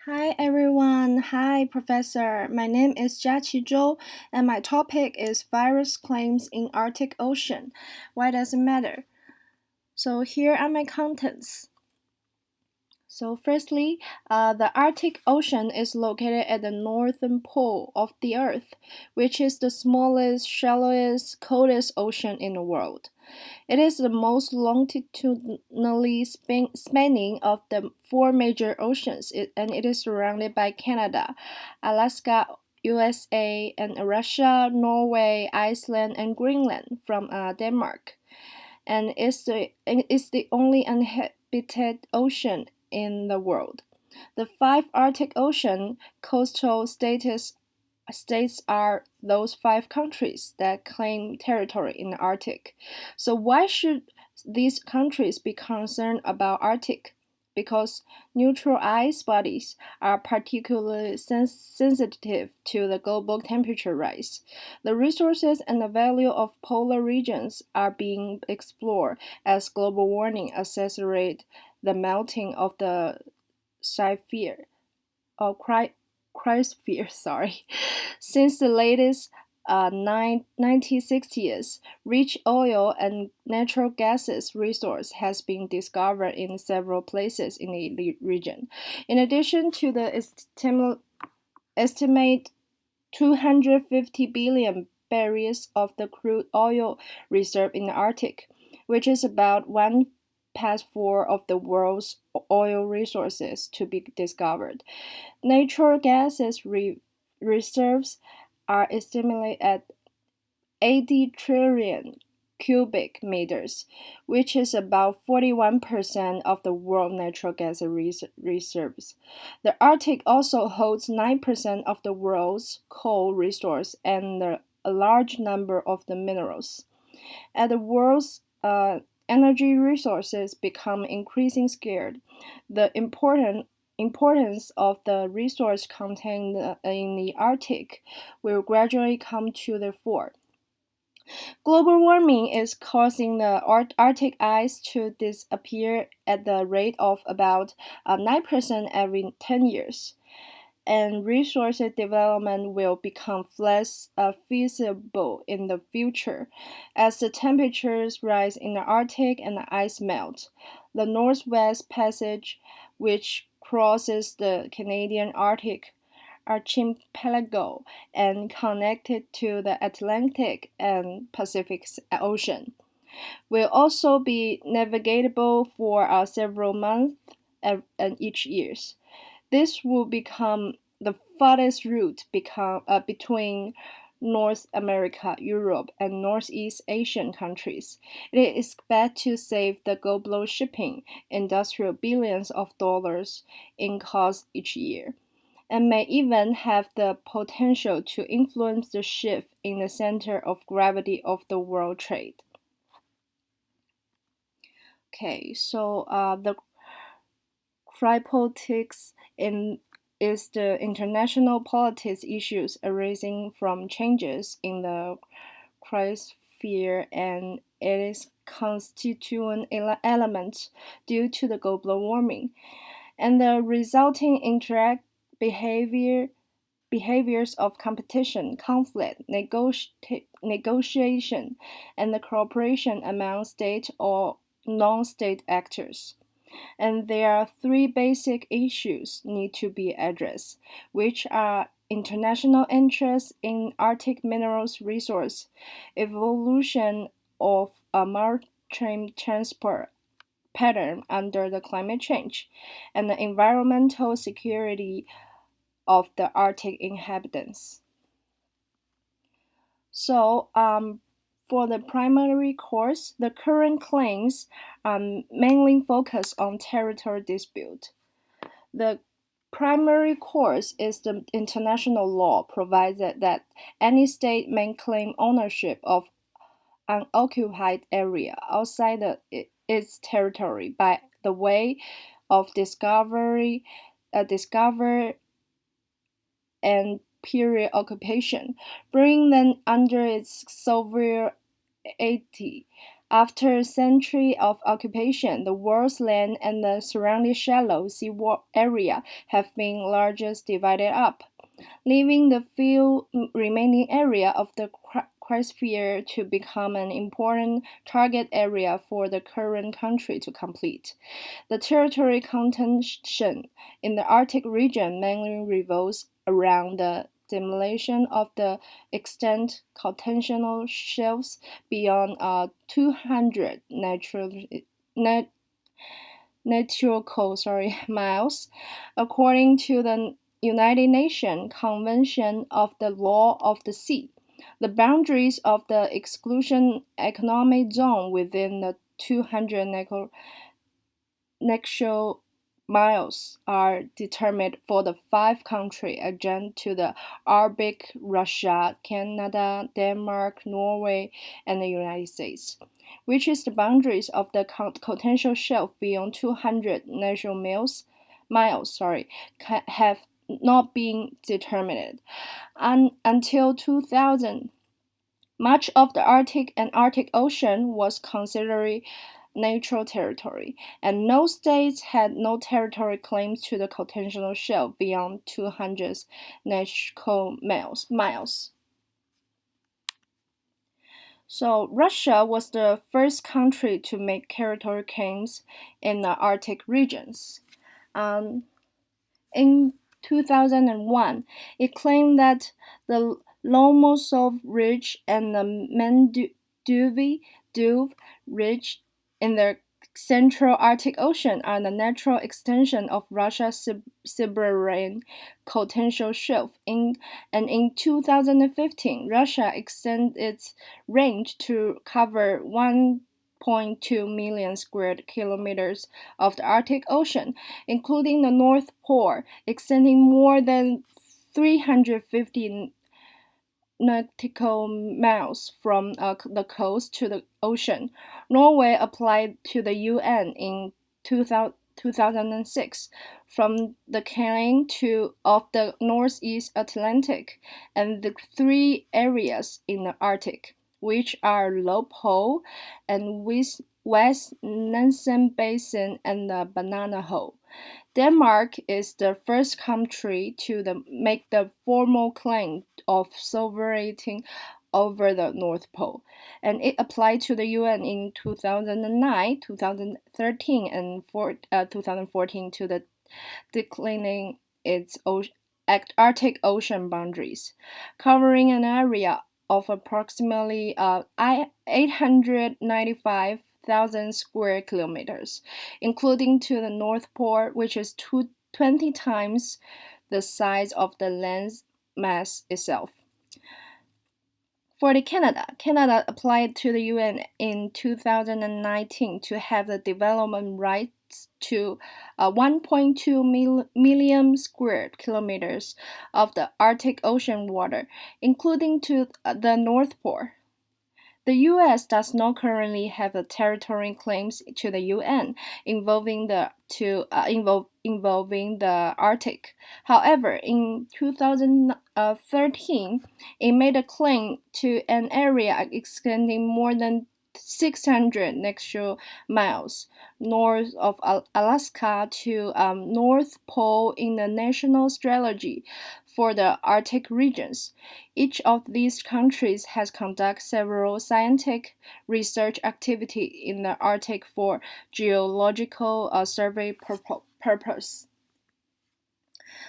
Hi everyone. Hi Professor. My name is Jiaqi Zhou and my topic is virus claims in Arctic Ocean. Why does it matter? So here are my contents. So firstly, the Arctic Ocean is located at the northern pole of the Earth, which is the smallest, shallowest, coldest ocean in the world. It is the most longitudinally spanning of the four major oceans, and it is surrounded by Canada, Alaska, USA, and Russia, Norway, Iceland, and Greenland from Denmark. And it's the only uninhabited ocean in the world. The five Arctic Ocean coastal states are those five countries that claim territory in the Arctic. So why should these countries be concerned about Arctic? Because neutral ice bodies are particularly sensitive to the global temperature rise. The resources and the value of polar regions are being explored as global warming accelerates the melting of the sphere or cryosphere, sorry. Since the latest 1960s, rich oil and natural gases resource has been discovered in several places in the region. In addition to the estimate 250 billion barrels of the crude oil reserve in the Arctic, which is about 1/4 of the world's oil resources to be discovered. Natural gases reserves are estimated at 80 trillion cubic meters, which is about 41% of the world natural gas reserves. The Arctic also holds 9% of the world's coal resource and a large number of the minerals. As the world's energy resources become increasingly scarce, the importance of the resource contained in the Arctic will gradually come to the fore. Global warming is causing the Arctic ice to disappear at the rate of about 9% every 10 years, and resource development will become less feasible in the future as the temperatures rise in the Arctic and the ice melt. The Northwest Passage, which crosses the Canadian Arctic archipelago and connected to the Atlantic and Pacific Ocean, will also be navigable for several months and each year. This will become the farthest route between North America, Europe, and Northeast Asian countries. It is expected to save the global shipping industry billions of dollars in cost each year, and may even have the potential to influence the shift in the center of gravity of the world trade. Okay, so the cryptotics in is the international politics issues arising from changes in the cryosphere and its constituent elements due to the global warming, and the resulting interact behaviors of competition, conflict, negotiation, and the cooperation among state or non-state actors. And there are three basic issues need to be addressed, which are international interest in Arctic minerals resource, evolution of a maritime transport pattern under the climate change, and the environmental security of the Arctic inhabitants. So, for the primary course, the current claims mainly focus on territory dispute. The primary course is the international law provides that any state may claim ownership of an occupied area outside its territory by the way of discover and period occupation, bringing them under its sovereignty. After a century of occupation, the world's land and the surrounding shallow sea area have been largely divided up, leaving the few remaining area of the cryosphere to become an important target area for the current country to complete. The territory contention in the Arctic region mainly revolves around the demolition of the extant continental shelves beyond 200 nautical miles, according to the United Nations Convention of the Law of the Sea. The boundaries of the exclusion economic zone within the 200 nautical miles are determined for the five countries adjacent to the Arctic: Russia, Canada, Denmark, Norway, and the United States, which is the boundaries of the continental shelf beyond 200 nautical miles, have not been determined. Until 2000, much of the Arctic and Arctic Ocean was considered neutral territory, and no states had no territory claims to the continental shelf beyond 200 nautical miles. So Russia was the first country to make territory claims in the Arctic regions. In 2001, it claimed that the Lomonosov Ridge and the Mendeyev Ridge in the Central Arctic Ocean are the natural extension of Russia's Siberian continental shelf. In 2015, Russia extended its range to cover 1.2 million square kilometers of the Arctic Ocean, including the North Pole, extending more than 350 nautical miles from the coast to the ocean. Norway applied to the UN in 2006 from the canyon of the Northeast Atlantic and the three areas in the Arctic, which are Low Pole and West Nansen Basin and the Banana Hole. Denmark is the first country to make the formal claim of sovereignty over the North Pole, and it applied to the UN in 2009, 2013, and 2014 to the declining its Arctic Ocean boundaries, covering an area of approximately 895,000 square kilometers, including to the North Pole, which is 20 times the size of the land mass itself. For Canada applied to the UN in 2019 to have the development rights to 1.2 million square kilometers of the Arctic Ocean water, including to the North Pole. The U.S. does not currently have a territory claims to the UN involving the Arctic. However, in 2013, it made a claim to an area extending more than 600 nautical miles north of Alaska to North Pole in the national strategy for the Arctic regions. Each of these countries has conducted several scientific research activities in the Arctic for geological survey purpose.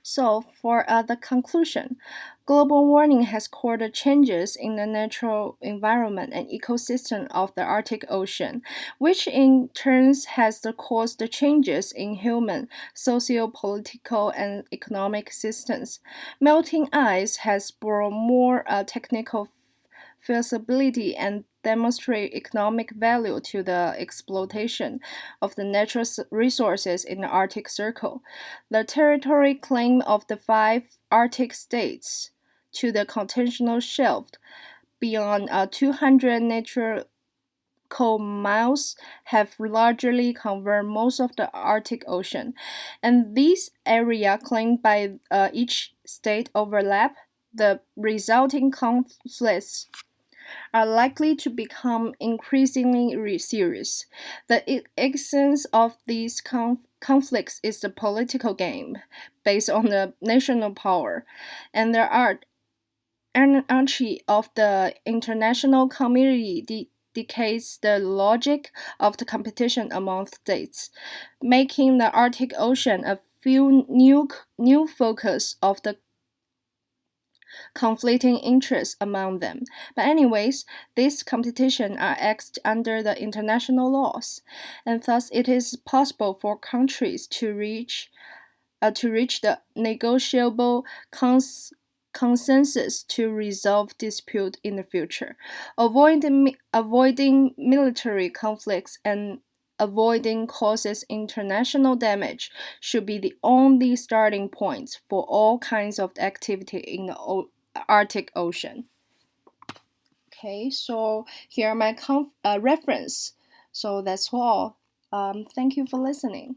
So, for the conclusion, global warming has caused changes in the natural environment and ecosystem of the Arctic Ocean, which in turn has caused the changes in human, socio-political, and economic systems. Melting ice has brought more technical feasibility and demonstrate economic value to the exploitation of the natural resources in the Arctic Circle. The territory claim of the five Arctic states to the continental shelf beyond 200 nautical miles have largely covered most of the Arctic Ocean, and these areas claimed by each state overlap. The resulting conflicts are likely to become increasingly serious. The essence of these conflicts is the political game based on the national power, and there are anarchy of the international community dictates the logic of the competition among states, making the Arctic Ocean a few new focus of the conflicting interests among them. But anyways, these competition are acted under the international laws, and thus it is possible for countries to reach the negotiable consensus to resolve dispute in the future. Avoiding military conflicts and avoiding causes international damage should be the only starting points for all kinds of activity in the Arctic Ocean. Okay, so here are my reference. So that's all. Thank you for listening.